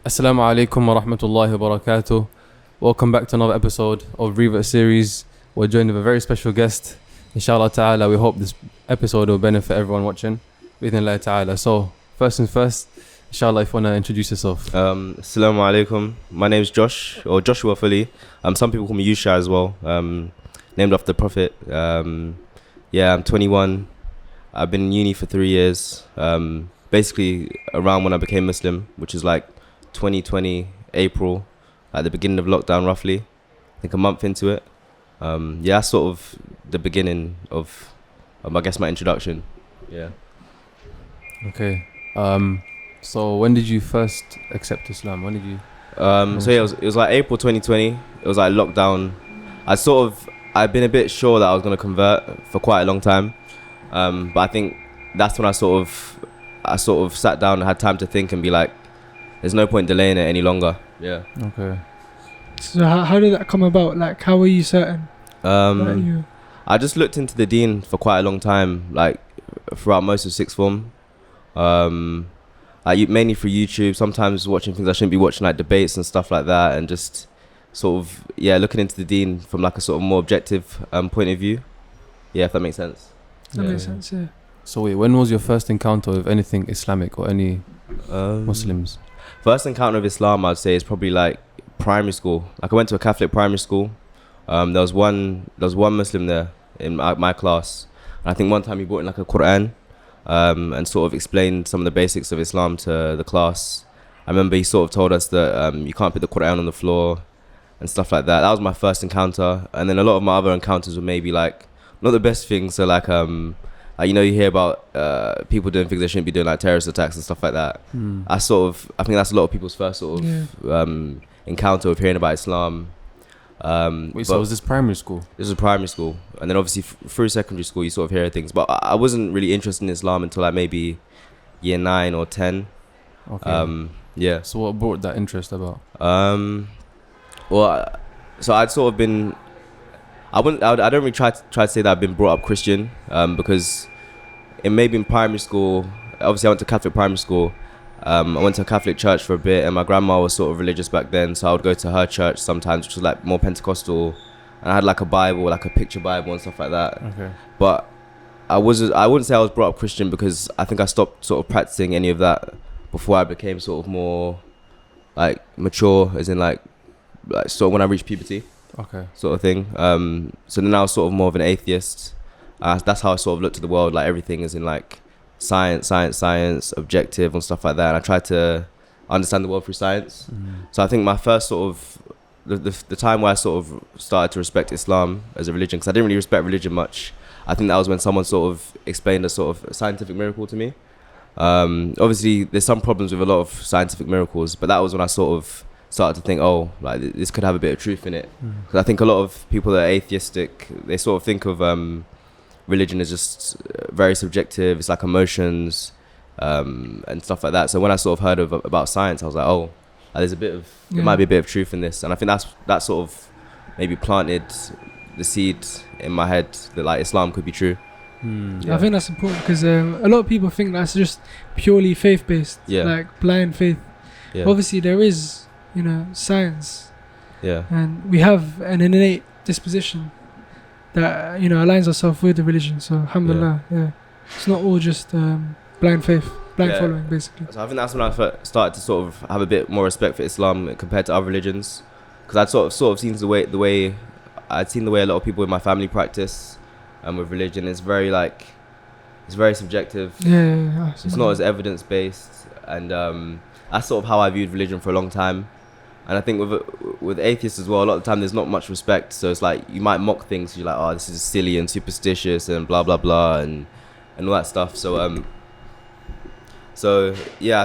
Assalamu alaikum wa rahmatullahi wa barakatuh. Welcome back to another episode of Revert series. We're joined with a very special guest. Inshallah ta'ala, we hope this episode will benefit everyone watching. Bidhnillah ta'ala. So, first things first, inshallah, if you want to introduce yourself. Assalamu alaikum. My name's Josh, or Joshua fully. Some people call me Yusha as well. Named after the Prophet. I'm 21. I've been in uni for 3 years. Basically around when I became Muslim, which is like 2020 April, at the beginning of lockdown roughly. I think a month into it. That's sort of the beginning of I guess my introduction. Yeah. Okay. So when did you first accept Islam? When did you? It was like April 2020. It was like lockdown. I'd been a bit sure that I was gonna convert for quite a long time. But I think that's when I sort of sat down and had time to think and be like, there's no point delaying it any longer. Yeah. Okay. So how did that come about? Like, how were you certain? I just looked into the deen for quite a long time, like throughout most of sixth form. Mainly through YouTube, sometimes watching things I shouldn't be watching, like debates and stuff like that, and just sort of looking into the deen from like a sort of more objective point of view. Yeah, if that makes sense. That makes sense, yeah. So wait, when was your first encounter with anything Islamic or any Muslims? First encounter with Islam, I'd say, is probably like primary school. Like I went to a Catholic primary school. There was one Muslim there in my class. And I think one time he brought in like a Quran and sort of explained some of the basics of Islam to the class. I remember he sort of told us that you can't put the Quran on the floor and stuff like that. That was my first encounter. And then a lot of my other encounters were maybe like not the best things. So like you hear about people doing things they shouldn't be doing, like terrorist attacks and stuff like that. I think that's a lot of people's first sort of encounter with hearing about Islam. So was this primary school? This was primary school, and then obviously through secondary school you sort of hear things. But I wasn't really interested in Islam until like maybe year 9 or 10. Okay. So what brought that interest about? So I'd sort of been. I don't really try to say that I've been brought up Christian, because it may be in primary school. Obviously, I went to Catholic primary school. I went to a Catholic church for a bit, and my grandma was sort of religious back then, so I would go to her church sometimes, which was like more Pentecostal, and I had like a Bible, like a picture Bible and stuff like that. Okay. But I wouldn't say I was brought up Christian, because I think I stopped sort of practicing any of that before I became sort of more like mature, as in like sort of when I reached puberty. Okay. Sort of thing. So then I was sort of more of an atheist. That's how I sort of looked at the world. Like everything is in like science, objective and stuff like that. And I tried to understand the world through science. So I think my first sort of the time where I sort of started to respect Islam as a religion, because I didn't really respect religion much. I think that was when someone sort of explained a sort of scientific miracle to me. Obviously, there's some problems with a lot of scientific miracles, but that was when I sort of started to think, like this could have a bit of truth in it. Because I think a lot of people that are atheistic, they sort of think of religion as just very subjective. It's like emotions and stuff like that. So when I sort of heard about science, I was like, there might be a bit of truth in this. And I think that sort of maybe planted the seed in my head that like Islam could be true. I think that's important, because a lot of people think that's just purely faith-based, like blind faith. Obviously there is science, and we have an innate disposition that aligns ourselves with the religion. So alhamdulillah, it's not all just blind faith, following, basically. So I think that's when I first started to sort of have a bit more respect for Islam compared to other religions, because I'd sort of seen the way a lot of people in my family practice with religion. It's very subjective. It's not as evidence based, and that's sort of how I viewed religion for a long time. And I think with atheists as well, a lot of the time there's not much respect. So it's like you might mock things. You're like, oh, this is silly and superstitious and blah blah blah and all that stuff. So I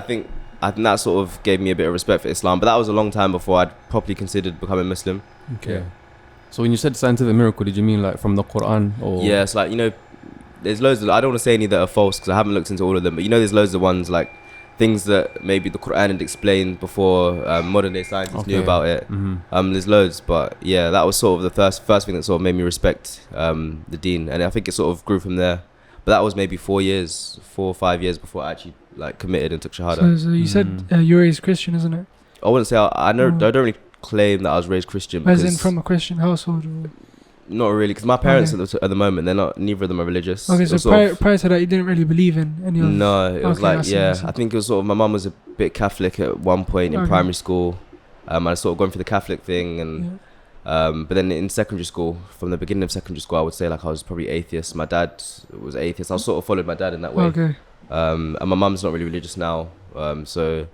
think that sort of gave me a bit of respect for Islam. But that was a long time before I'd properly considered becoming Muslim. Okay. So when you said scientific miracle, did you mean like from the Quran or? Yeah, it's like there's loads of. I don't want to say any that are false because I haven't looked into all of them. But there's loads of ones like things that maybe the Quran had explained before modern day scientists knew about it. There's loads, but that was sort of the first thing that sort of made me respect the deen, and I think it sort of grew from there. But that was maybe 4 or 5 years before I actually like committed and took shahada. So you said you're raised Christian, isn't it? I wouldn't say I don't really claim that I was raised Christian. As in from a Christian household? Or? Not really, because my parents at the moment, neither of them are religious. Okay, so prior to that, you didn't really believe in any of... No, it was I think it was sort of, my mum was a bit Catholic at one point in primary school. I sort of gone through the Catholic thing, and but then in secondary school, from the beginning of secondary school, I would say like I was probably atheist. My dad was atheist. I sort of followed my dad in that way. Okay. And my mum's not really religious now, so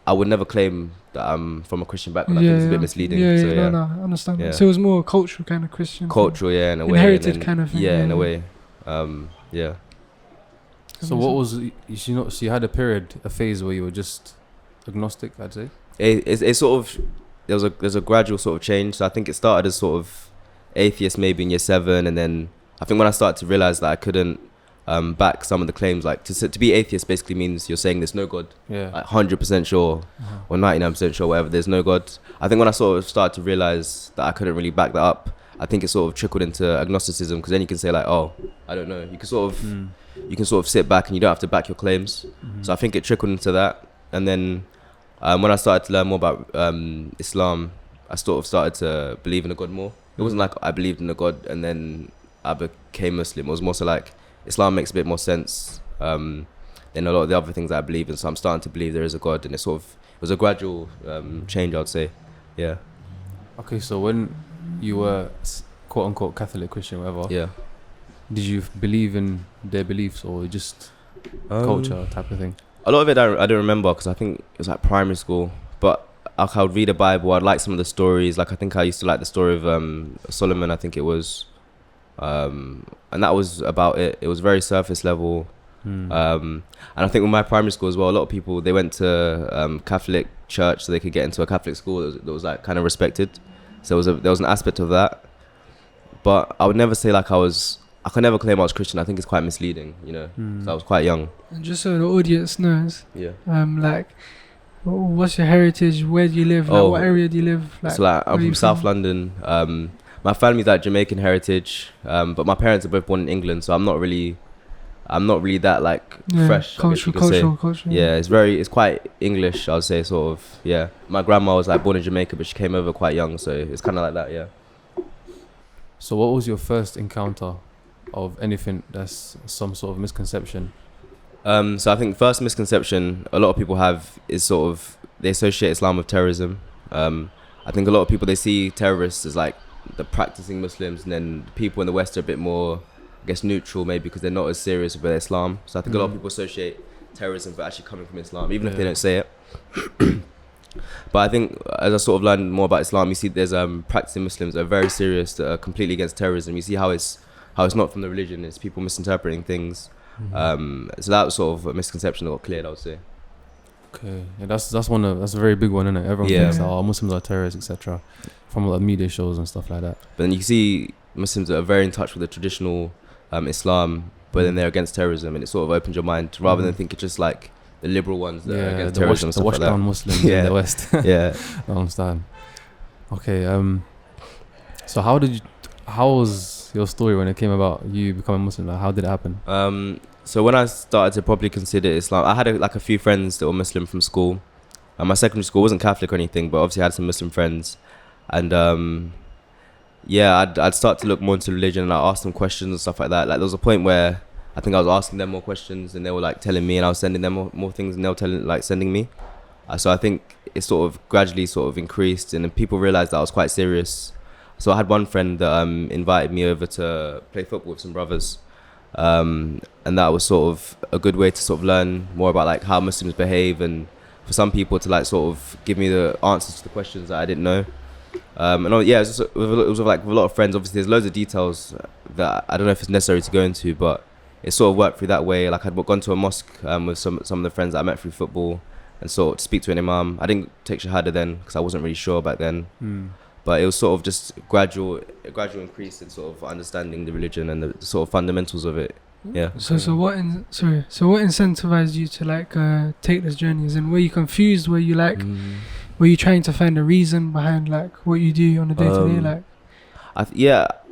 I would never claim that I'm from a Christian background. I think it's a bit misleading. No, I understand. Yeah. So it was more cultural kind of Christian. Cultural, in a way. Inherited kind of thing. Yeah, in a way. Yeah. So what was, so you had a phase where you were just agnostic, I'd say? It's sort of, there's a gradual sort of change. So I think it started as sort of atheist maybe in year 7, and then I think when I started to realize that I couldn't back some of the claims, like to be atheist basically means you're saying there's no God, like 100% sure or 99% sure, whatever, there's no God. I think when I sort of started to realize that I couldn't really back that up, I think it sort of trickled into agnosticism, because then you can say like, oh, I don't know, you can sort of sit back and you don't have to back your claims. So I think it trickled into that. And then when I started to learn more about Islam, I sort of started to believe in a God more. It wasn't like I believed in a God and then I became Muslim. It was more so like Islam makes a bit more sense than a lot of the other things that I believe in. So I'm starting to believe there is a God, and it was a gradual change, I'd say. Yeah. Okay, so when you were quote unquote Catholic, Christian, whatever, did you believe in their beliefs or just culture type of thing? A lot of it I don't remember, because I think it was like primary school. But I would read a Bible. I'd like some of the stories. Like I think I used to like the story of Solomon, I think it was. And that was about it. It was very surface level. And I think with my primary school as well, a lot of people, they went to Catholic church so they could get into a Catholic school that was like kind of respected. So there was an aspect of that. But I would never say like I could never claim I was Christian. I think it's quite misleading, so I was quite young. And just so the audience knows, yeah, like, what's your heritage? Where do you live? Like, what area do you live? Like, so like, I'm from South London. My family's like Jamaican heritage, but my parents are both born in England, so I'm not really that like fresh. Cultural. Yeah, it's quite English, I'll say, sort of. Yeah, my grandma was like born in Jamaica, but she came over quite young, so it's kind of like that. Yeah. So what was your first encounter of anything that's some sort of misconception? So I think first misconception a lot of people have is sort of they associate Islam with terrorism. I think a lot of people, they see terrorists as like the practicing Muslims, and then people in the West are a bit more, I guess, neutral maybe because they're not as serious with Islam. So I think a lot of people associate terrorism with actually coming from Islam, even if they don't say it. But I think as I sort of learned more about Islam, you see there's practicing Muslims that are very serious, that are completely against terrorism. You see how it's not from the religion, it's people misinterpreting things. So that was sort of a misconception that got cleared, I would say. Okay, yeah, that's a very big one, isn't it? Everyone thinks Muslims are terrorists, etc. From a lot of media shows and stuff like that. But then you see Muslims that are very in touch with the traditional Islam, but then they're against terrorism, and it sort of opens your mind rather than think it's just like the liberal ones that are against terrorism and stuff like that. The washed-down Muslims in the West. Yeah. I understand. Okay, so how was your story when it came about you becoming Muslim? Like, how did it happen? So when I started to probably consider Islam, I had a few friends that were Muslim from school. My secondary school wasn't Catholic or anything, but obviously I had some Muslim friends. And I'd start to look more into religion, and I asked them questions and stuff like that. Like there was a point where I think I was asking them more questions, and they were like telling me, and I was sending them more things, and they were sending me. So I think it sort of gradually sort of increased, and then people realized that I was quite serious. So I had one friend that invited me over to play football with some brothers. And that was sort of a good way to sort of learn more about like how Muslims behave, and for some people to like sort of give me the answers to the questions that I didn't know. It was like with a lot of friends. Obviously, there's loads of details that I don't know if it's necessary to go into, but it sort of worked through that way. Like I'd gone to a mosque with some of the friends that I met through football, and sort of speak to an imam. I didn't take shahada then because I wasn't really sure back then. But it was sort of just a gradual increase in sort of understanding the religion and the sort of fundamentals of it. Yeah. So what incentivized you to like take this journey? And were you confused? Were you like, were you trying to find a reason behind like what you do on a day to day? Like,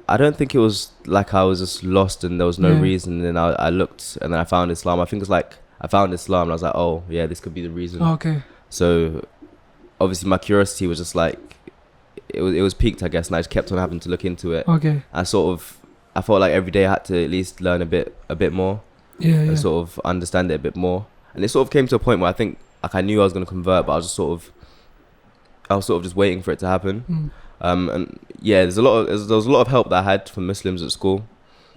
I don't think it was like I was just lost and there was no reason. And then I looked and then I found Islam. I think it's like I found Islam and I was like, oh yeah, this could be the reason. Oh, okay. So obviously my curiosity was just like, it was peaked, I guess, and I just kept on having to look into it. Okay. I felt like every day I had to at least learn a bit more. Yeah. And sort of understand it a bit more. And it sort of came to a point where I think like I knew I was going to convert, but I was sort of just waiting for it to happen. And yeah, there was a lot of help that I had from Muslims at school.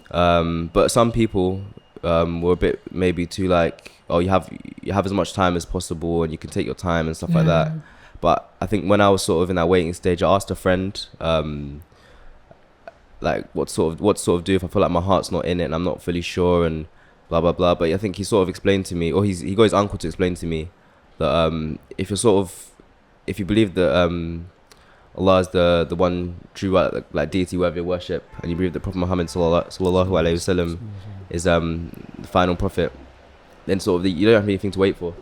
But some people were a bit maybe too like, oh, you have as much time as possible and you can take your time and stuff like that. But I think when I was sort of in that waiting stage, I asked a friend, like what sort of do if I feel like my heart's not in it and I'm not fully sure and blah blah blah. But I think he sort of explained to me, or he got his uncle to explain to me that if you believe that Allah is the one true like deity worthy of worship, and you believe that Prophet Muhammad sallallahu alaihi wasallam is the final prophet, then sort of you don't have anything to wait for.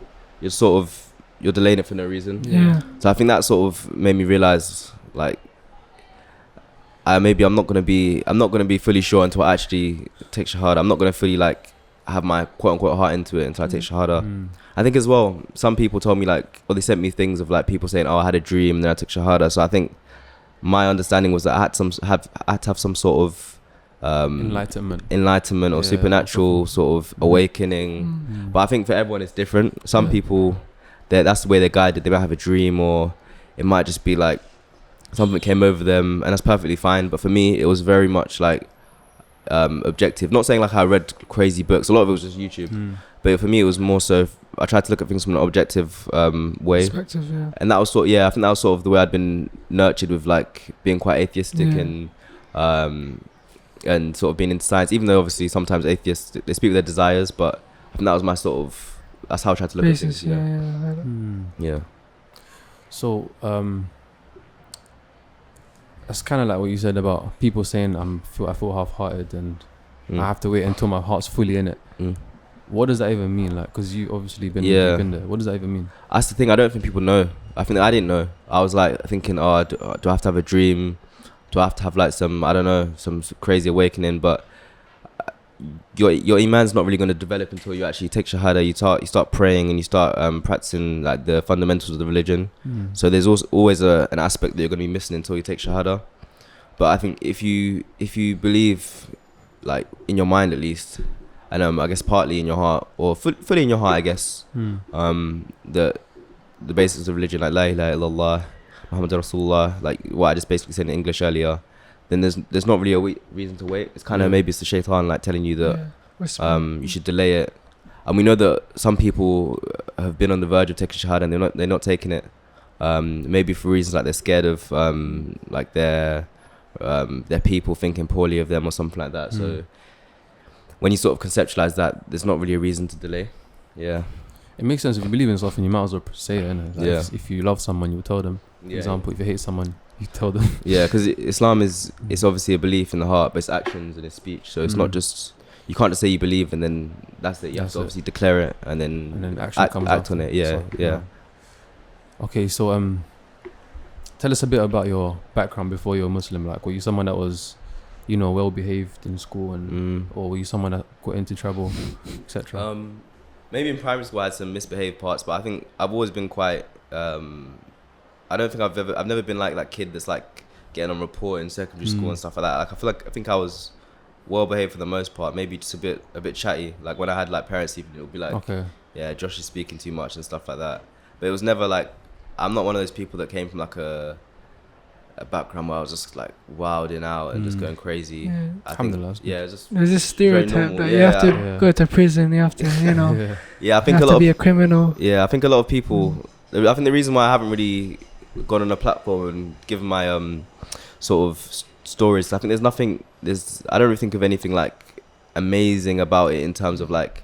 You're delaying it for no reason. Yeah. So I think that sort of made me realize like maybe I'm not gonna be fully sure until I actually take Shahada. I'm not gonna fully like have my quote unquote heart into it until I take Shahada. I think as well, some people told me like, or they sent me things of like people saying, oh, I had a dream and then I took Shahada. So I think my understanding was that I had to have some sort of enlightenment or supernatural sort of awakening. But I think for everyone it's different. Some people, that's the way they're guided. They might have a dream, or it might just be like something came over them, and that's perfectly fine. But for me, it was very much like objective. Not saying like I read crazy books. A lot of it was just YouTube. But for me, it was more so I tried to look at things from an objective way. Perspective, yeah. And that was I think that was sort of the way I'd been nurtured with like being quite atheistic and sort of being into science. Even though obviously sometimes atheists they speak with their desires, but I think that was my sort of, that's how I tried to look at things. Yeah. So that's kind of like what you said about people saying I feel half-hearted and I have to wait until my heart's fully in it. What does that even mean? Like, because you obviously been there. What does that even mean? That's the thing. I don't think people know. I think I didn't know. I was like thinking, oh, do I have to have a dream? Do I have to have like some crazy awakening? But your iman's not really going to develop until you actually take shahada. You start praying and you start practicing like the fundamentals of the religion. So there's always an aspect that you're going to be missing until you take shahada. But I think if you believe, like in your mind at least, and I guess partly in your heart or fully in your heart, I guess, the basics of religion, like La ilaha illallah, Muhammad Rasulullah, like what I just basically said in English earlier, then there's not really a reason to wait. It's kind of maybe it's the shaitan like telling you that you should delay it. And we know that some people have been on the verge of taking shahada and they're not taking it, maybe for reasons like they're scared of like their people thinking poorly of them or something like that. So when you sort of conceptualize that, there's not really a reason to delay. Yeah, it makes sense. If you believe in something, you might as well say it, innit? Like if you love someone, you tell them. For example, if you hate someone, you tell them. Yeah, because Islam it's obviously a belief in the heart, but it's actions and it's speech. So it's not just, you can't just say you believe and then that's it. You have to obviously declare it and then act on it. Yeah, yeah. Okay, so tell us a bit about your background before you were Muslim. Like, were you someone that was, well behaved in school, and or were you someone that got into trouble, etc.? Maybe in primary school I had some misbehaved parts, but I think I've always been quite. I don't think I've never been like that kid that's like getting on report in secondary school and stuff like that. Like I think I was well behaved for the most part. Maybe just a bit chatty. Like when I had like parents evening, it would be like, yeah, Josh is speaking too much and stuff like that. But it was never like, I'm not one of those people that came from like a background where I was just like wilding out and just going crazy. I think, it's just there's this stereotype that you have to go to prison, you have to, I think you have to be a criminal. Yeah, I think a lot of people. I think the reason why I haven't really gone on a platform and given my sort of stories, I think I don't really think of anything like amazing about it in terms of like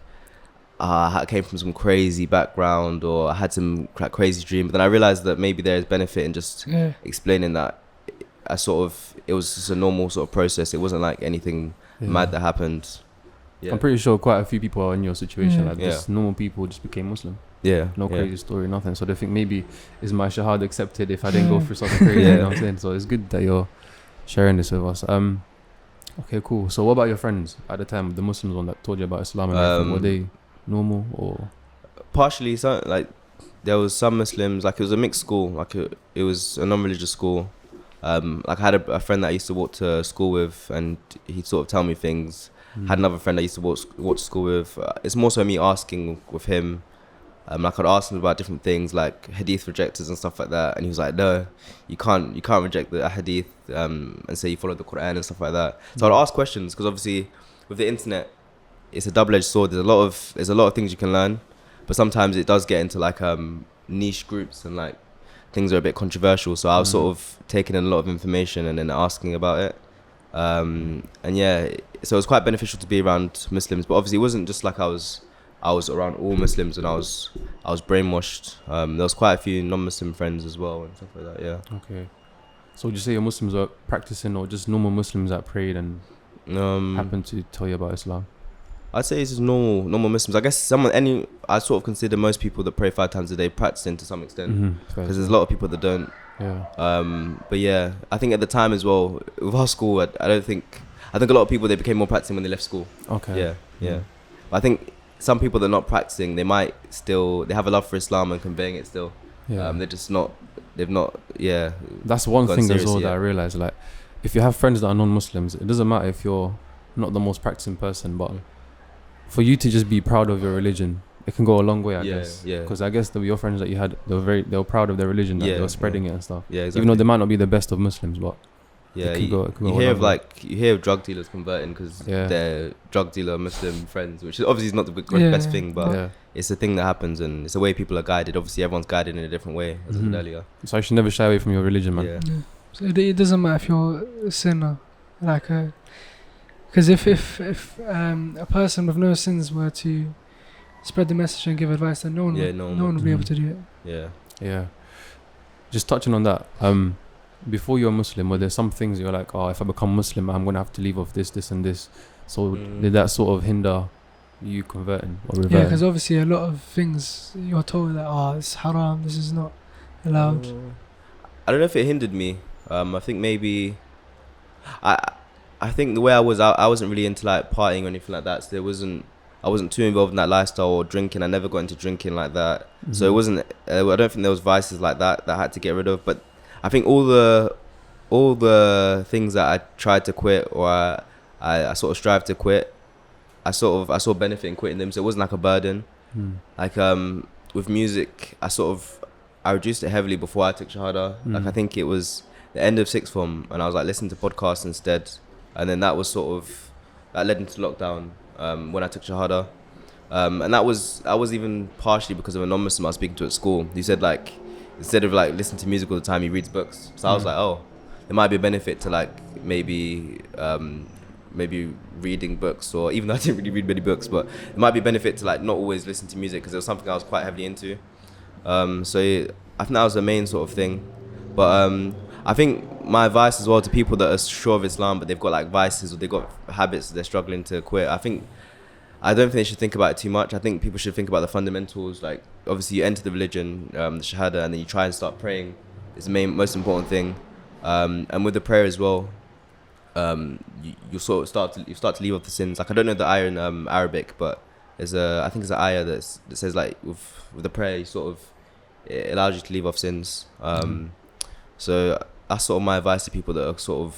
I came from some crazy background or I had some crazy dream, but then I realized that maybe there's benefit in just explaining that it was just a normal sort of process. It wasn't like anything mad that happened. I'm pretty sure quite a few people are in your situation, like just normal people just became Muslim. No crazy story, nothing. So they think maybe is my shahada accepted if I didn't go through something crazy, you know what I'm saying? So it's good that you're sharing this with us. Okay, cool. So what about your friends at the time, the Muslims one that told you about Islam and everything? Were they normal or? Partially, so like there was some Muslims, like it was a mixed school, like it was a non-religious school. Like I had a friend that I used to walk to school with, and he'd sort of tell me things. Had another friend I used to walk to school with. It's more so me asking with him. Like I'd ask him about different things, like hadith rejectors and stuff like that, and he was like, "No, you can't reject the hadith and say you follow the Quran and stuff like that." So I'd ask questions, because obviously with the internet, it's a double-edged sword. There's a lot of things you can learn, but sometimes it does get into like niche groups, and like things are a bit controversial. So I was sort of taking in a lot of information and then asking about it. And yeah, so it was quite beneficial to be around Muslims, but obviously it wasn't just like I was around all Muslims and I was brainwashed. There was quite a few non-Muslim friends as well and stuff like that. Yeah. Okay. So would you say your Muslims are practicing, or just normal Muslims that prayed and happened to tell you about Islam? I'd say it's just normal Muslims. I guess I sort of consider most people that pray 5 times a day practicing to some extent, because there's a lot of people that don't. Yeah. But yeah, I think at the time as well with our school, I think a lot of people, they became more practicing when they left school. Okay. Yeah. But I think some people that are not practicing, they have a love for Islam and conveying it still. Yeah. They've not. Yeah. That's one thing as well that I realized. Like, if you have friends that are non-Muslims, it doesn't matter if you're not the most practicing person, but for you to just be proud of your religion, it can go a long way, I guess. Yeah. Because I guess your friends that you had, they were proud of their religion, that they were spreading it and stuff. Yeah, exactly. Even though they might not be the best of Muslims, but yeah, you hear of drug dealers converting because they're drug dealer Muslim friends, which is obviously not the best thing, but it's a thing that happens, and it's the way people are guided. Obviously, everyone's guided in a different way, as I said earlier. So you should never shy away from your religion, man. Yeah. So it doesn't matter if you're a sinner, like because if a person with no sins were to spread the message and give advice, then no one would be able to do it. Yeah. Just touching on that, before you're Muslim, were there some things you're like, if I become Muslim, I'm gonna have to leave off this and this? So did that sort of hinder you converting or reverting? Yeah, because obviously a lot of things you're told that it's haram, this is not allowed. I don't know if it hindered me. I think maybe I think the way I wasn't really into like partying or anything like that, so I wasn't too involved in that lifestyle or drinking. I never got into drinking like that. So it wasn't I don't think there was vices like that I had to get rid of. But I think all the things that I tried to quit, or I sort of strive to quit, I saw benefit in quitting them. So it wasn't like a burden. Like with music, I reduced it heavily before I took Shahada. Like I think it was the end of sixth form, and I was like listening to podcasts instead, and then that led into lockdown when I took Shahada, and that was even partially because of a non-Muslim I was speaking to at school. He said like, instead of like listening to music all the time, he reads books. So I was like, there might be a benefit to like maybe reading books, or even though I didn't really read many books, but it might be a benefit to like not always listen to music, because it was something I was quite heavily into. So I think that was the main sort of thing. But I think my advice as well to people that are sure of Islam but they've got like vices or they've got habits that they're struggling to quit, I don't think they should think about it too much. I think people should think about the fundamentals. Like obviously you enter the religion, the Shahada, and then you try and start praying. It's the most important thing. And with the prayer as well, you sort of start to leave off the sins. Like I don't know the ayah in Arabic, but I think there's an ayah that says like with the prayer it allows you to leave off sins. So that's sort of my advice to people that are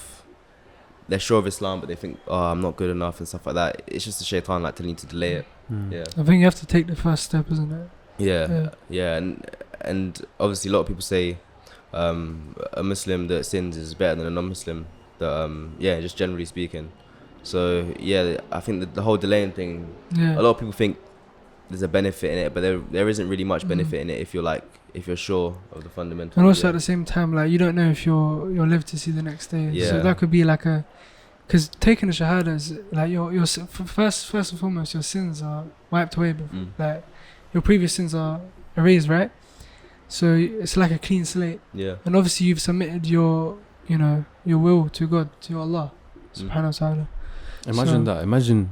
they're sure of Islam but they think, I'm not good enough and stuff like that. It's just the shaitan like telling you to delay it. Yeah. I think you have to take the first step, isn't it? Yeah. And obviously a lot of people say a Muslim that sins is better than a non-Muslim. Just generally speaking. So yeah, I think that the whole delaying thing, a lot of people think there's a benefit in it, but there isn't really much benefit in it if you're sure of the fundamentals. And also at the same time, like you don't know if you'll live to see the next day. Yeah. So that could be like because taking a shahada is like your first and foremost, your sins are wiped away. Like your previous sins are erased, right? So it's like a clean slate. Yeah. And obviously you've submitted your will to God, to Allah, subhanahu wa ta'ala. Imagine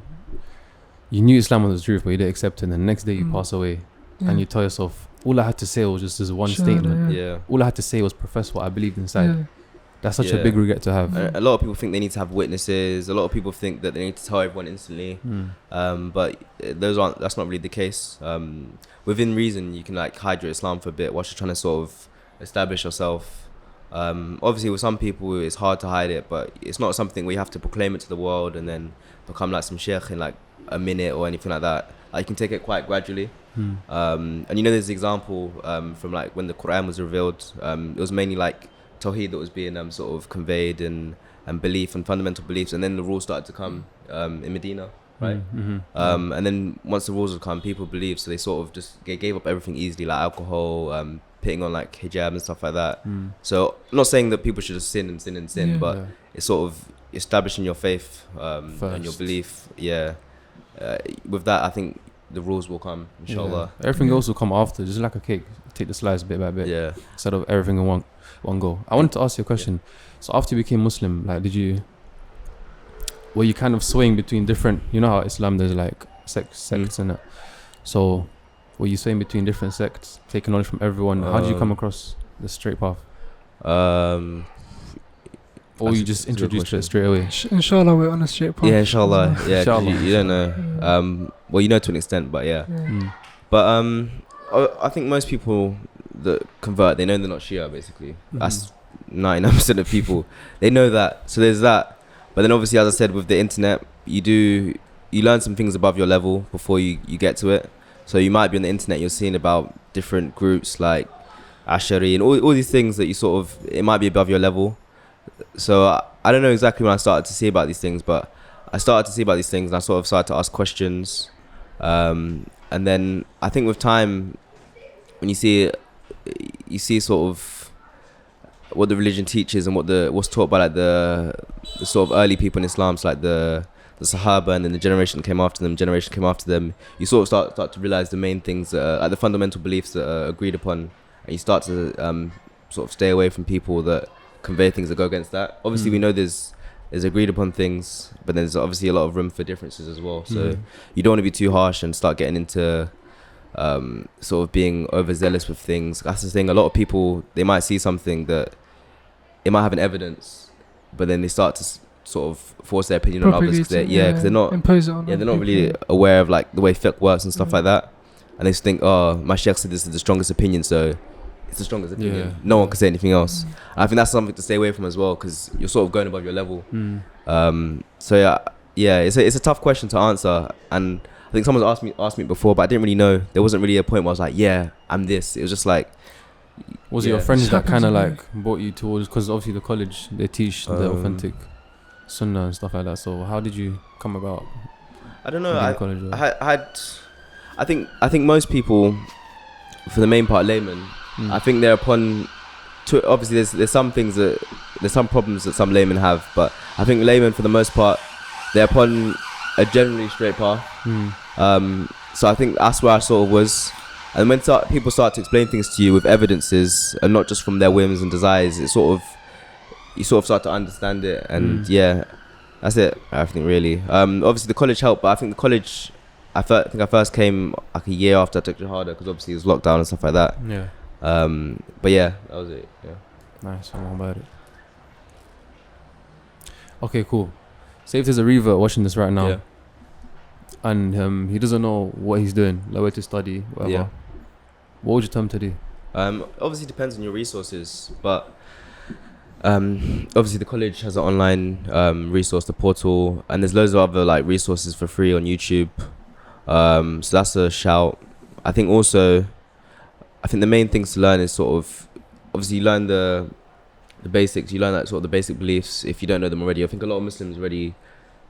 you knew Islam was the truth, but you didn't accept it, and the next day you pass away, and you tell yourself, all I had to say was just this one statement. Yeah. All I had to say was profess what I believed inside. That's such a big regret to have. A lot of people think they need to have witnesses. A lot of people think that they need to tell everyone instantly. But that's not really the case. Within reason, you can like hide your Islam for a bit whilst you're trying to sort of establish yourself. Obviously, with some people, it's hard to hide it, but it's not something where you have to proclaim it to the world and then become like some sheikh in like a minute or anything like that. Like, you can take it quite gradually. And there's the example from like when the Quran was revealed. It was mainly like Tawheed that was being sort of conveyed and belief and fundamental beliefs, and then the rules started to come in Medina, right? And then once the rules have come, people believed, so they sort of just gave up everything easily, like alcohol, putting on like hijab and stuff like that. So I'm not saying that people should just sin, but it's sort of establishing your faith and your belief. With that, I think the rules will come, inshallah. Everything else will come after, just like a cake. Take the slice bit by bit, instead of everything in one go. I wanted to ask you a question. So after you became Muslim, like, were you kind of swaying between different, you know how Islam there's like sects in it, so were you swaying between different sects, taking knowledge from everyone? How did you come across the straight path? Or you just introduced it straight away? Inshallah, we're on a straight path. Yeah, inshallah. Yeah, inshallah. You don't know. Well, you know to an extent, but But I think most people that convert, they know they're not Shia, basically. That's 99% of people. They know that. So there's that. But then obviously, as I said, with the internet, you learn some things above your level before you get to it. So you might be on the internet, you're seeing about different groups like Ashari and all these things that you sort of, it might be above your level. So I don't know exactly when I started to see about these things, but I started to see about these things and I sort of started to ask questions. And then I think with time, when you see sort of what the religion teaches and what's taught by like the sort of early people in Islam, so like the Sahaba, and then the generation came after them, you sort of start to realize the main things, like the fundamental beliefs that are agreed upon, and you start to sort of stay away from people that convey things that go against that. Obviously, we know there's agreed upon things, but there's obviously a lot of room for differences as well. So you don't want to be too harsh and start getting into sort of being overzealous with things. That's the thing. A lot of people, they might see something that it might have an evidence, but then they start to sort of force their opinion on others because they're not impose it on they're not really aware of like the way fiqh works and stuff like that, and they just think, oh, my sheikh said this is the strongest opinion, so it's the strongest opinion. No one can say anything else. I think that's something to stay away from as well, because you're sort of going above your level. So it's a tough question to answer, and I think someone's asked me before, but I didn't really know. There wasn't really a point where I was like, yeah, I'm this. It was just like, was it your friends that kind of like brought you towards, because obviously the college, they teach the authentic sunnah and stuff like that, so how did you come about? I don't know. I think most people, for the main part, laymen, I think they're upon obviously there's some problems that some laymen have, but I think laymen for the most part, they're upon a generally straight path. So I think that's where I sort of was. And when people start to explain things to you with evidences and not just from their whims and desires, you sort of start to understand it. And that's it, I think, really. Obviously the college helped, but I think the college, I think I first came like a year after I took Shahada, because obviously it was lockdown and stuff like that. But yeah, that was it. Nice. I'm all about it. Okay, cool. Say if there's a revert watching this right now, and he doesn't know what he's doing, like where to study, whatever. What would you tell him to do? Obviously depends on your resources, but obviously the college has an online resource, the portal, and there's loads of other like resources for free on YouTube. So that's a shout. I think the main things to learn is sort of, obviously you learn the basics, you learn like sort of the basic beliefs if you don't know them already. I think a lot of Muslims already,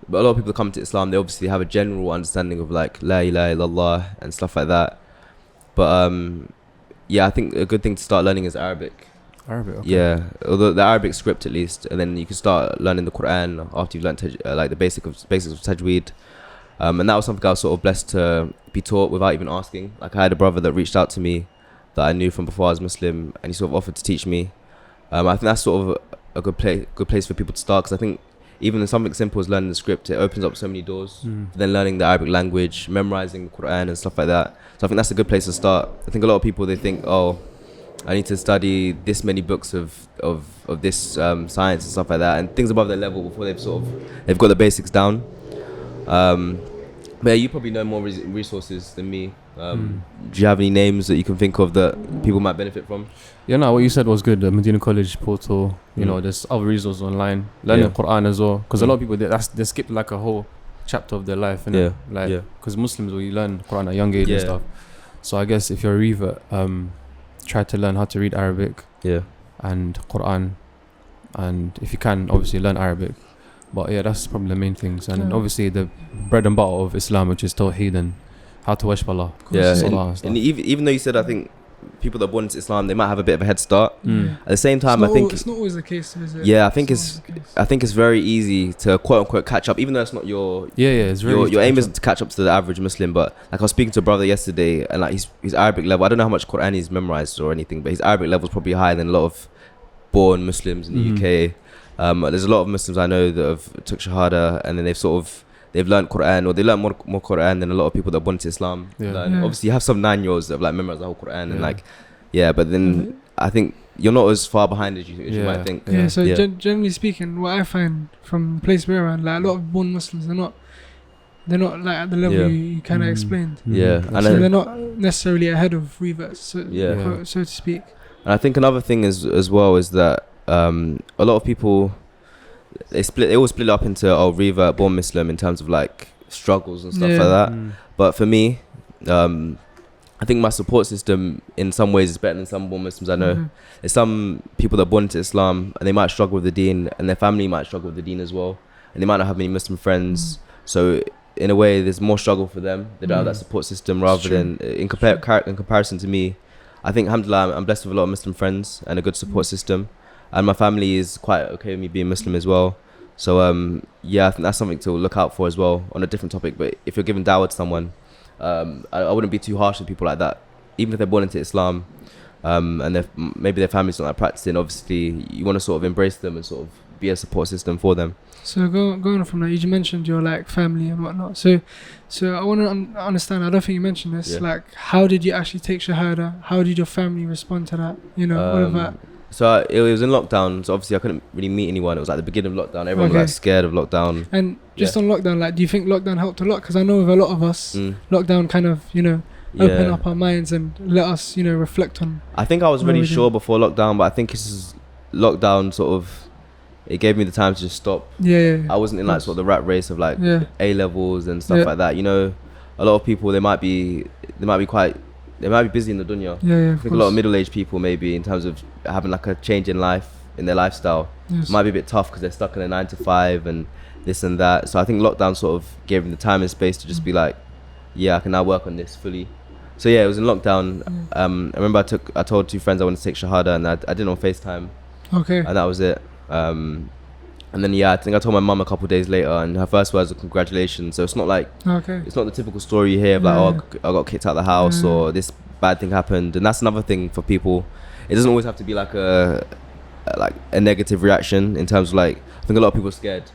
but a lot of people that come to Islam, they obviously have a general understanding of like La ilaha illallah and stuff like that. But I think a good thing to start learning is Arabic. Okay. Yeah, although the Arabic script at least, and then you can start learning the Quran after you've learned like the basics of tajweed. And that was something I was sort of blessed to be taught without even asking. Like, I had a brother that reached out to me that I knew from before I was Muslim, and he sort of offered to teach me. I think that's sort of a good place for people to start, because I think even in something simple as learning the script, it opens up so many doors. Then learning the Arabic language, memorizing the Quran and stuff like that. So I think that's a good place to start. I think a lot of people, they think, oh, I need to study this many books of this science and stuff like that, and things above their level before they've got the basics down. But yeah, you probably know more resources than me. Do you have any names that you can think of that people might benefit from? Yeah, no, what you said was good. The Madinah College portal, you know, there's other resources online. Learning Quran as well, because a lot of people they skip like a whole chapter of their life, innit? Because Muslims, we learn Quran at a young age and stuff. So I guess if you're a revert, try to learn how to read Arabic and Quran, and if you can, obviously learn Arabic. But yeah, that's probably the main things. And obviously the bread and butter of Islam, which is Tawheed and how to worship Allah. And even though you said, I think people that are born into Islam, they might have a bit of a head start. At the same time, I think it's not always the case, is it? Yeah, I think it's very easy to quote unquote catch up, even though it's not your it's very your aim isn't to catch up to the average Muslim. But like I was speaking to a brother yesterday, and like his Arabic level, I don't know how much Quran he's memorized or anything, but his Arabic level is probably higher than a lot of born Muslims in the UK. There's a lot of Muslims I know that have took Shahada, and then they've learned Quran, or they learn more Quran than a lot of people that born into Islam. Obviously, you have some 9-year-olds that have like memorized the whole Quran and but then I think you're not as far behind as you might think. Generally speaking, what I find from the place we're around, like a lot of born Muslims, they're not like at the level you kind of explained. And so they're not necessarily ahead of reverts, so to speak. And I think another thing is as well is that a lot of people they all split up into revert, born Muslim in terms of like struggles and stuff like that. But for me, I think my support system in some ways is better than some born Muslims I know. There's some people that are born into Islam and they might struggle with the deen, and their family might struggle with the deen as well, and they might not have many Muslim friends. So in a way, there's more struggle for them. They don't have that support system, rather than in comparison to me. I think, alhamdulillah, I'm blessed with a lot of Muslim friends and a good support system. And my family is quite okay with me being Muslim as well. So, I think that's something to look out for as well, on a different topic. But if you're giving dawah to someone, I wouldn't be too harsh with people like that. Even if they're born into Islam, and maybe their family's not like practicing, obviously, you want to sort of embrace them and sort of be a support system for them. So going from that, you mentioned your like family and whatnot. So I want to understand. I don't think you mentioned this. Like, how did you actually take Shahada? How did your family respond to that? All of that. So it was in lockdown. So obviously I couldn't really meet anyone. It was like the beginning of lockdown. Everyone was like scared of lockdown. And just on lockdown, like, do you think lockdown helped a lot? Because I know with a lot of us, lockdown kind of open up our minds and let us reflect on. I think I was really sure before lockdown, but I think it's just lockdown sort of. It gave me the time to just stop. I wasn't in like sort of the rat race of like A levels and stuff like that. A lot of people they might be busy in the dunya. I think a lot of middle-aged people maybe in terms of having like a change in life in their lifestyle might be a bit tough because they're stuck in a 9 to 5 and this and that. So I think lockdown sort of gave them the time and space to just be like, I can now work on this fully. So it was in lockdown. I remember I told 2 friends I wanted to take Shahada, and I did it on FaceTime. And that was it. And then I think I told my mum a couple of days later, and her first words were congratulations. So it's not like it's not the typical story you hear of like I got kicked out of the house or this bad thing happened. And that's another thing for people. It doesn't always have to be like a negative reaction in terms of like, I think a lot of people are scared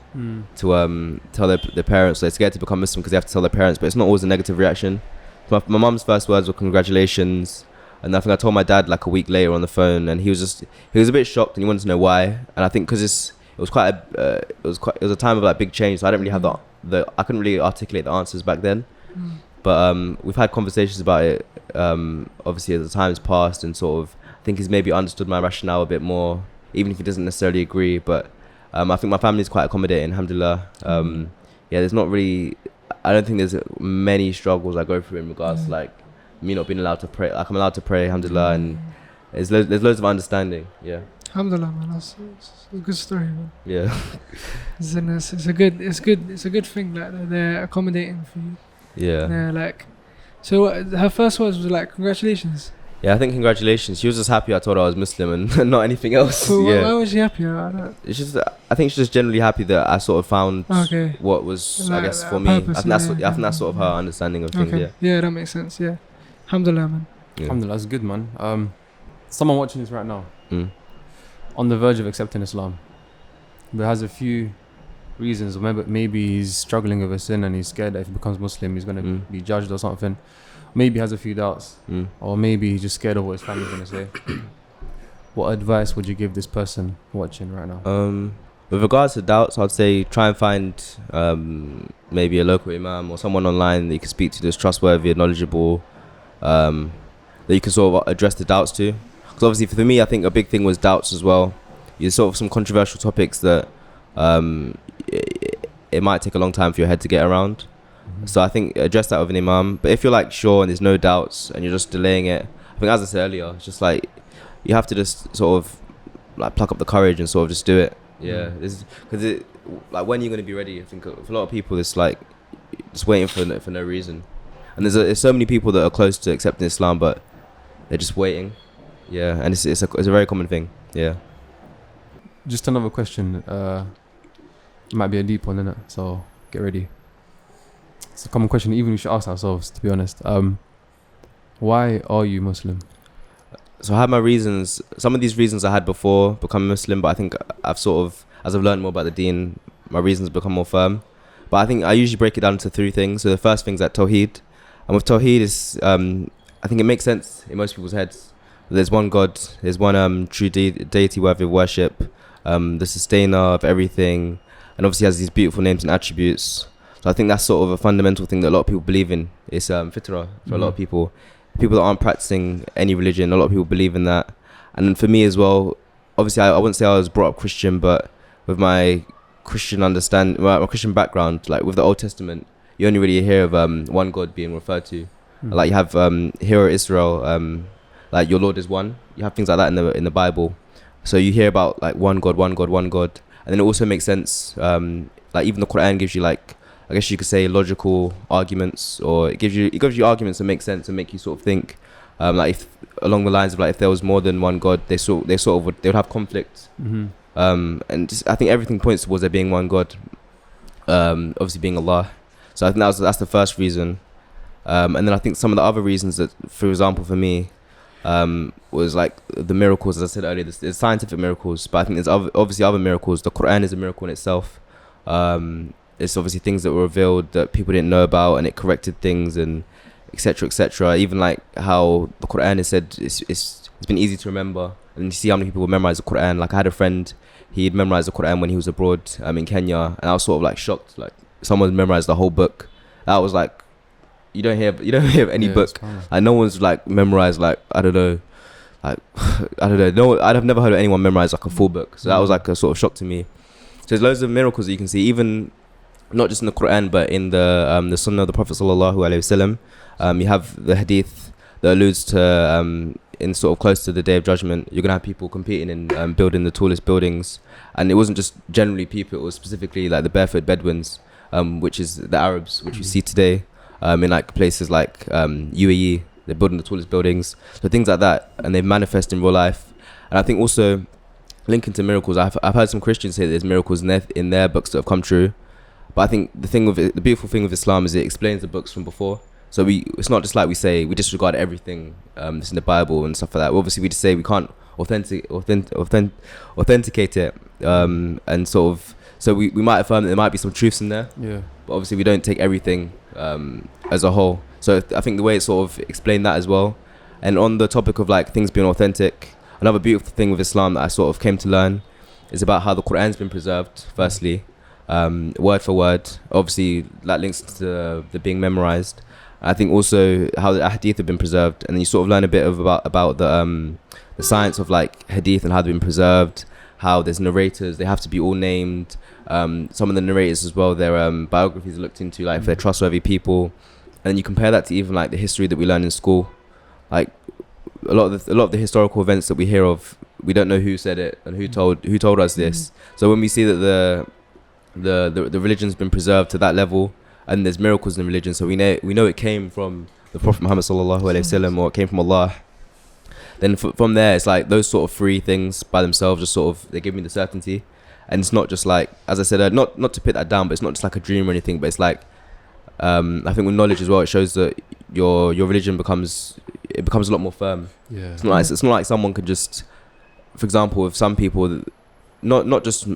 to tell their parents. They're scared to become Muslim because they have to tell their parents, but it's not always a negative reaction. My mum's first words were congratulations. And I think I told my dad like a week later on the phone, and he was a bit shocked and he wanted to know why. And I think because it was a time of like big change, so I didn't really have I couldn't really articulate the answers back then. But we've had conversations about it. Obviously, as the time's passed, and sort of I think he's maybe understood my rationale a bit more, even if he doesn't necessarily agree. But I think my family is quite accommodating, alhamdulillah. There's not really. I don't think there's many struggles I go through in regards to like me not being allowed to pray. Like, I'm allowed to pray, alhamdulillah, and there's loads of understanding. Alhamdulillah, man. It's a good story, man. It's a good thing that they're accommodating for you. So her first words was like congratulations. I think congratulations. She was just happy I told her I was Muslim and not anything else. Why was she happy? It's just I think she's just generally happy that I sort of found what was like, I guess for me. I think that's sort of her understanding of things. That makes sense. Alhamdulillah, man. Alhamdulillah, that's good, man. Someone watching this right now, on the verge of accepting Islam, but has a few reasons. Maybe he's struggling with a sin and he's scared that if he becomes Muslim, he's going to be judged or something. Maybe he has a few doubts, or maybe he's just scared of what his family's going to say. what advice would you give this person watching right now? With regards to doubts, I'd say try and find maybe a local imam or someone online that you can speak to that's trustworthy and knowledgeable, that you can sort of address the doubts to. Because obviously for me, I think a big thing was doubts as well. You sort of some controversial topics that it might take a long time for your head to get around. Mm-hmm. So I think address that with an imam. But if you're like sure and there's no doubts and you're just delaying it, I think as I said earlier, it's just like you have to just sort of like pluck up the courage and sort of just do it. Yeah, because it like when you're gonna be ready. I think for a lot of people, it's like just waiting for no reason. And there's so many people that are close to accepting Islam, but they're just waiting. Yeah, and it's a very common thing. Yeah. Just another question. It might be a deep one, innit? So get ready. It's a common question, even we should ask ourselves, to be honest. Why are you Muslim? So I had my reasons. Some of these reasons I had before becoming Muslim, but I think I've sort of, as I've learned more about the deen, my reasons become more firm. But I think I usually break it down into 3 things. So the first thing is that Tawheed. And with Tawheed, I think it makes sense in most people's heads. There's one God, there's one true deity worthy of worship, the sustainer of everything, and obviously has these beautiful names and attributes. So I think that's sort of a fundamental thing that a lot of people believe in. It's fitrah for a lot of people. People that aren't practicing any religion, a lot of people believe in that. And for me as well, obviously I wouldn't say I was brought up Christian, but with my Christian my Christian background, like with the Old Testament, you only really hear of one God being referred to. Like you have Hear Israel, like your Lord is one. You have things like that in the Bible. So you hear about like one God, one God, one God. And then it also makes sense, like even the Quran gives you like, I guess you could say logical arguments, or it gives you arguments that make sense and make you sort of think, like if, along the lines of like if there was more than one God, they would have conflict. Mm-hmm. And just, I think everything points towards there being one God, obviously being Allah. So I think that's the first reason. And then I think some of the other reasons that, for example, for me, was like the miracles, as I said earlier. There's scientific miracles, but I think there's obviously other miracles. The Quran is a miracle in itself. It's obviously things that were revealed that people didn't know about, and it corrected things, and etc. etc. Even like how the Quran is said, it's been easy to remember, and you see how many people memorize the Quran. Like I had a friend, he'd memorized the Quran when he was abroad in Kenya, and I was sort of like shocked, like someone memorized the whole book. That was like, you don't hear any book. Like no one's like memorized, like I don't know. No, I'd have never heard of anyone memorize like a full book. So that was like a sort of shock to me. So there's loads of miracles that you can see, even not just in the Quran, but in the Sunnah of the Prophet sallallahu alaihi wasallam. You have the hadith that alludes to in sort of close to the Day of Judgment, you're gonna have people competing in building the tallest buildings, and it wasn't just generally people; it was specifically like the barefoot Bedouins, which is the Arabs, which we see today in like places like UAE. They're building the tallest buildings, so things like that, and they manifest in real life. And I think also linking to miracles, I've heard some Christians say there's miracles in their books that have come true. But I think the beautiful thing with Islam is it explains the books from before. So it's not just like we say we disregard everything that's in the Bible and stuff like that. Obviously, we just say we can't authenticate it, and sort of. So we might affirm that there might be some truths in there. Yeah. But obviously, we don't take everything as a whole. So I think the way it sort of explained that as well. And on the topic of like things being authentic, another beautiful thing with Islam that I sort of came to learn is about how the Quran's been preserved. Firstly, word for word. Obviously, that links to the being memorized. I think also how the hadith have been preserved, and then you sort of learn a bit about the science of like hadith and how they've been preserved. How there's narrators, they have to be all named. Some of the narrators as well, their biographies are looked into, like if they're trustworthy people. And you compare that to even like the history that we learn in school. Like a lot of the historical events that we hear of, we don't know who said it and who told us this. So when we see that the religion's been preserved to that level, and there's miracles in religion, so we know it came from the Prophet Muhammad sallallahu alaihi wasallam, or it came from Allah. Then from there, it's like those sort of 3 things by themselves, just sort of, they give me the certainty. And it's not just like, as I said, not to put that down, but it's not just like a dream or anything, but it's like, I think with knowledge as well, it shows that your religion becomes a lot more firm. Yeah. It's not like someone could just, for example, with some people, not just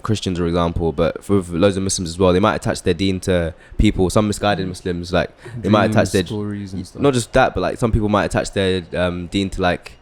Christians, for example, but for loads of Muslims as well, they might attach their deen to people. Some misguided Muslims, like they might attach their stories and stuff. Not just that, but like some people might attach their deen to like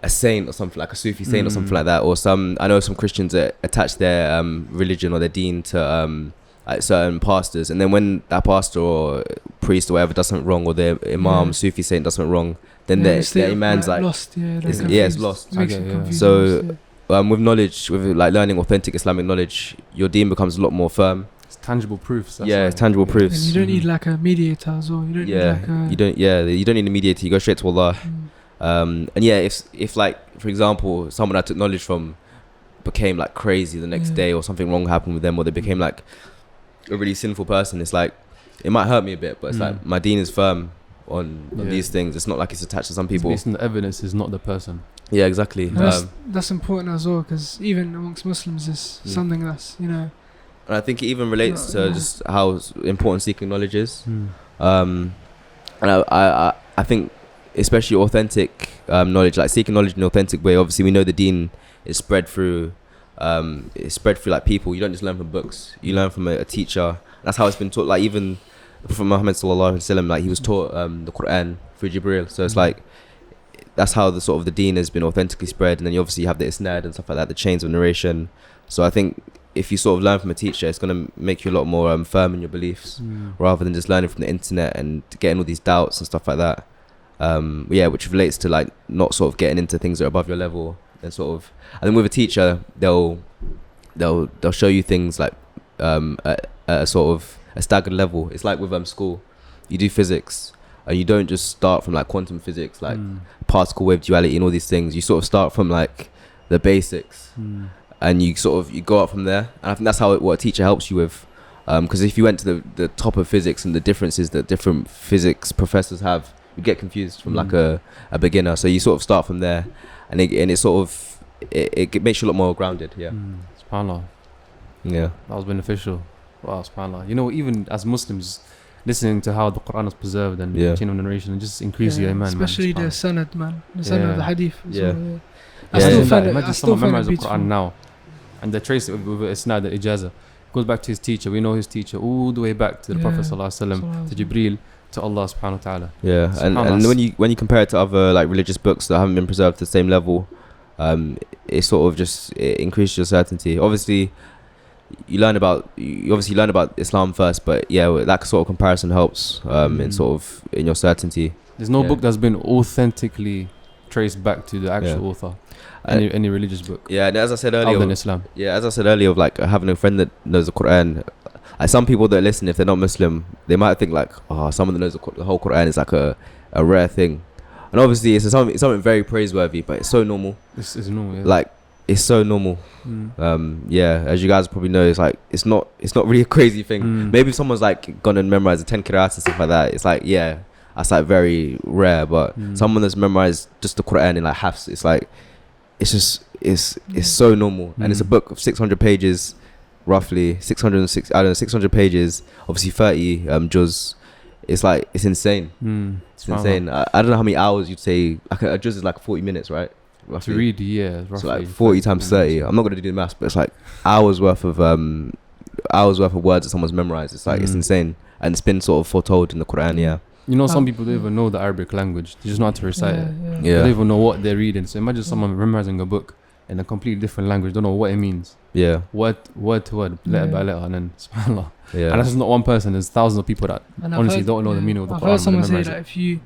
a saint or something, like a Sufi saint or something like that, or I know some Christians that attach their religion or their deen to like certain pastors, and then when that pastor or priest or whatever does something wrong, or their imam, Sufi saint does something wrong, then their iman's like lost. It's lost. Okay, so with knowledge, with like learning authentic Islamic knowledge, your deen becomes a lot more firm. It's tangible proofs. It's tangible proofs. And you don't need like a mediator as well. You don't you don't need a mediator. You go straight to Allah. And if like, for example, someone I took knowledge from became like crazy the next day, or something wrong happened with them, or they became like a really sinful person, it's like, it might hurt me a bit, but it's like my deen is firm on these things. It's not like it's attached to some people. It's based on the evidence, is not the person. Yeah, exactly. That's important as well, because even amongst Muslims, it's something that's, and I think it even relates to just how important seeking knowledge is. And I think especially authentic knowledge, like seeking knowledge in an authentic way. Obviously, we know the deen is spread through like people. You don't just learn from books. You learn from a teacher. That's how it's been taught. Like even from Muhammad sallallahu alaihi wasallam, like he was taught the Quran through Jibril. So it's like, that's how the sort of the deen has been authentically spread. And then you obviously have the isnad and stuff like that, the chains of narration. So I think if you sort of learn from a teacher, it's going to make you a lot more firm in your beliefs, rather than just learning from the internet and getting all these doubts and stuff like that. Which relates to like not sort of getting into things that are above your level. And sort of, I think with a teacher, they'll show you things like at a sort of a staggered level. It's like with school, you do physics, and you don't just start from like quantum physics, like particle wave duality and all these things. You sort of start from like the basics, and you go up from there. And I think that's what a teacher helps you with. Because if you went to the top of physics and the differences that different physics professors have, you get confused from like a beginner. So you sort of start from there, and it sort of it makes you a lot more grounded. SubhanAllah. Yeah, that was beneficial. Wow, SubhanAllah. Even as Muslims, listening to how the Quran is preserved and chain of narration, and just increase your iman, especially the sanad, man. The sanad of the hadith. Imagine someone memorize the Quran now, and they trace it with isnad al-ijaza. Goes back to his teacher. We know his teacher all the way back to the Prophet sallallahu alaihi wasallam, to Jibril, to Allah subhanahu wa ta'ala. Yeah, and when you compare it to other like religious books that haven't been preserved to the same level, it sort of just increases your certainty. Obviously, you learn about Islam first, but that sort of comparison helps in your certainty. There's no book that's been authentically traced back to the actual author. Any religious book. Yeah, and as I said earlier, other than Islam. Yeah, as I said earlier, of like having a friend that knows the Quran. Like some people that listen, if they're not Muslim, they might think like, someone that knows the whole Quran is like a rare thing. And obviously, it's something very praiseworthy, but it's so normal. It's normal. Yeah. Like it's so normal. As you guys probably know, it's like it's not really a crazy thing. Maybe if someone's like gonna memorize the 10 qira'ats and stuff like that, it's like that's like very rare. But someone that's memorized just the Quran in like halves, it's like it's so normal. And it's a book of 600 pages, roughly 600 pages. Obviously 30 juz. It's like it's insane. It's insane. I don't know how many hours you'd say. A juz is like 40 minutes, right? Roughly. To read, roughly. So like 40 times 30. I'm not gonna do the maths, but it's like hours worth of words that someone's memorized. It's like it's insane, and it's been sort of foretold in the Quran. Yeah. Some people don't even know the Arabic language. They just know how to recite it. They don't even know what they're reading. So imagine someone memorizing a book in a completely different language. Don't know what it means. Yeah. Word to word, letter by letter, and then subhanAllah. Yeah. And that's just not one person. There's thousands of people that honestly don't know the meaning of the Quran. I've heard someone say that if you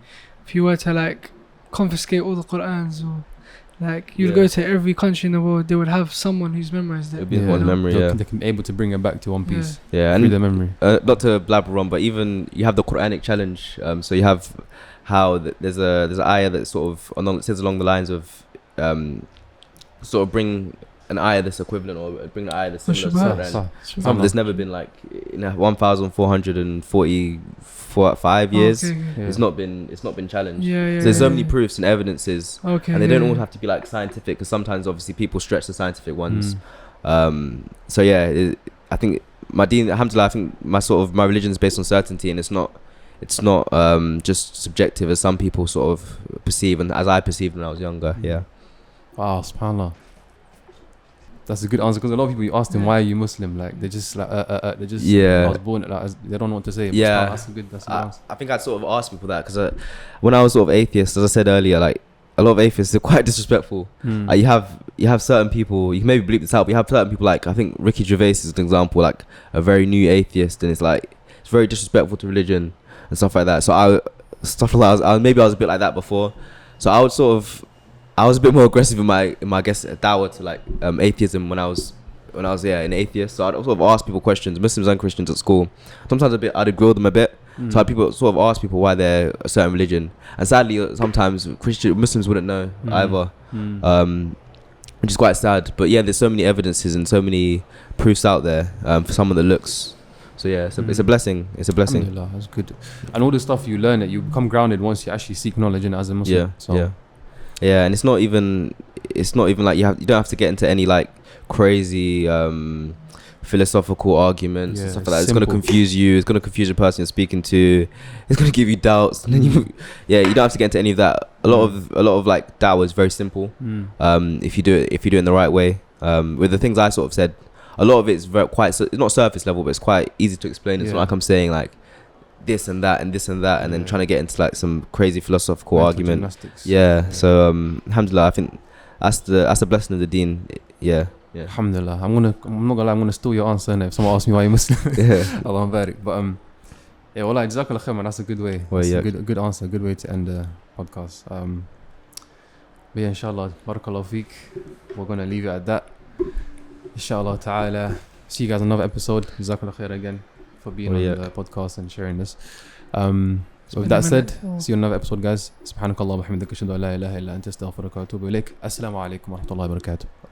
were to like confiscate all the Qurans, or like you'd go to every country in the world, they would have someone who's memorized it. It'd be one memory. They can be able to bring it back to one piece. And through their memory. Not to blabber on, but even you have the Quranic challenge. So you have how there's an ayah that sort of says along the lines of sort of bring an ayah that's equivalent, or bring an ayah that's similar to Quran. There's never been like in 1,445 years. It's not been challenged. So there's so many proofs and evidences, and they don't all have to be like scientific, because sometimes obviously people stretch the scientific ones. I think my deen, alhamdulillah, I think my religion is based on certainty, and it's not just subjective as some people sort of perceive, and as I perceived when I was younger. Wow, subhanAllah. That's a good answer, because a lot of people, you ask them, why are you Muslim? Like they just like I was born like, they don't know what to say. That's a good answer. I think I'd sort of ask people that, because when I was sort of atheist, as I said earlier, like a lot of atheists are quite disrespectful. You have certain people, you can maybe bleep this out, but you have certain people like, I think Ricky Gervais is an example, like a very new atheist, and it's like, it's very disrespectful to religion and stuff like that. So I was a bit like that before. So I was a bit more aggressive in my I guess dawah to like atheism when I was an atheist. So I'd sort of ask people questions, Muslims and Christians at school. Sometimes I'd grill them a bit. So people sort of ask people why they're a certain religion, and sadly sometimes Muslims wouldn't know either, which is quite sad. But yeah, there's so many evidences and so many proofs out there for someone that looks. So yeah, it's a blessing. It's a blessing. Alhamdulillah, that's good. And all the stuff you learn, you become grounded once you actually seek knowledge in it as a Muslim. Yeah, and it's not even like you don't have to get into any like crazy philosophical arguments and stuff like that. It's going to confuse you. It's going to confuse the person you're speaking to. It's going to give you doubts. And then you don't have to get into any of that. A lot of like dawah is very simple. If you do it in the right way. With the things I sort of said, a lot of it's it's not surface level, but it's quite easy to explain. It's not like I'm saying like this and that and this and that, and then trying to get into like some crazy philosophical argument. So alhamdulillah, I think that's the blessing of the deen. Yeah. Alhamdulillah. I'm not gonna lie, I'm gonna steal your answer, innit? If someone asks me why you're Muslim. Allah barik. But wallah, jazakallah khair, man. That's a good way. That's a good answer, good way to end the podcast. But yeah, inshallah, barakallahu feek. We're gonna leave it at that. Inshallah ta'ala. See you guys on another episode. Jazakallah khair again for being on the podcast and sharing this. With that said, see you on another episode, guys. Subhanakallah wa bihamdika, ashhadu an la ilaha illa anta, astaghfiruka wa atubu ilaik. Assalamu alaikum wa rahmatullahi wa barakatuh.